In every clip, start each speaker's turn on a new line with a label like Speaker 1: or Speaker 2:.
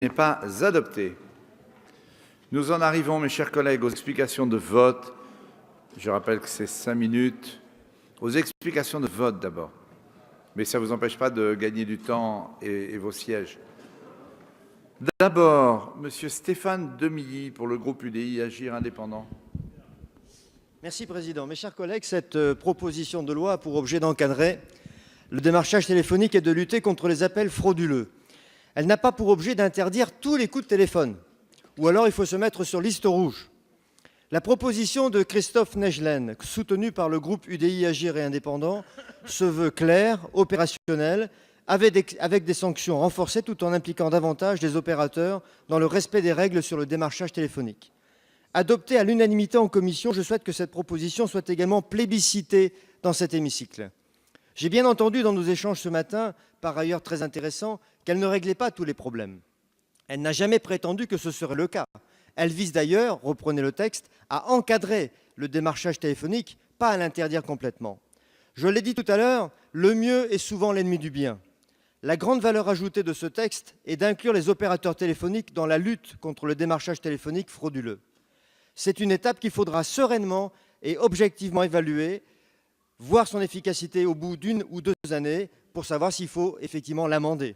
Speaker 1: n'est pas adopté. Nous en arrivons, mes chers collègues, aux explications de vote. Je rappelle que c'est 5 minutes. Aux explications de vote d'abord. Mais ça ne vous empêche pas de gagner du temps et vos sièges. D'abord, Monsieur Stéphane Demilly pour le groupe UDI Agir Indépendant.
Speaker 2: Merci Président. Mes chers collègues, cette proposition de loi a pour objet d'encadrer le démarchage téléphonique et de lutter contre les appels frauduleux. Elle n'a pas pour objet d'interdire tous les coups de téléphone, ou alors il faut se mettre sur liste rouge. La proposition de Christophe Naegelen, soutenue par le groupe UDI Agir et Indépendant, se veut claire, opérationnelle, avec des sanctions renforcées tout en impliquant davantage les opérateurs dans le respect des règles sur le démarchage téléphonique. Adoptée à l'unanimité en commission, je souhaite que cette proposition soit également plébiscitée dans cet hémicycle. J'ai bien entendu dans nos échanges ce matin, par ailleurs très intéressants, qu'elle ne réglait pas tous les problèmes. Elle n'a jamais prétendu que ce serait le cas. Elle vise d'ailleurs, reprenez le texte, à encadrer le démarchage téléphonique, pas à l'interdire complètement. Je l'ai dit tout à l'heure, le mieux est souvent l'ennemi du bien. La grande valeur ajoutée de ce texte est d'inclure les opérateurs téléphoniques dans la lutte contre le démarchage téléphonique frauduleux. C'est une étape qu'il faudra sereinement et objectivement évaluer, voir son efficacité au bout d'1 ou 2 années pour savoir s'il faut effectivement l'amender.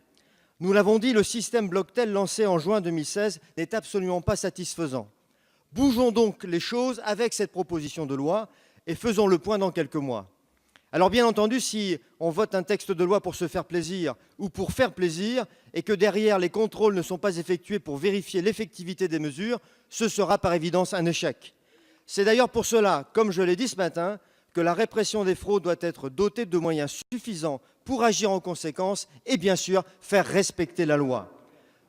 Speaker 2: Nous l'avons dit, le système Blocktel lancé en juin 2016 n'est absolument pas satisfaisant. Bougeons donc les choses avec cette proposition de loi et faisons le point dans quelques mois. Alors bien entendu, si on vote un texte de loi pour se faire plaisir ou pour faire plaisir et que derrière les contrôles ne sont pas effectués pour vérifier l'effectivité des mesures, ce sera par évidence un échec. C'est d'ailleurs pour cela, comme je l'ai dit ce matin, que la répression des fraudes doit être dotée de moyens suffisants pour agir en conséquence et bien sûr faire respecter la loi.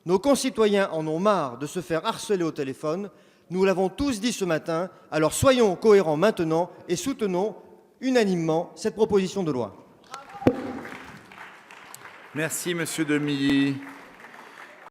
Speaker 2: Nos concitoyens en ont marre de se faire harceler au téléphone. Nous l'avons tous dit ce matin, alors soyons cohérents maintenant et soutenons unanimement cette proposition de loi.
Speaker 1: Merci, Monsieur Demilly.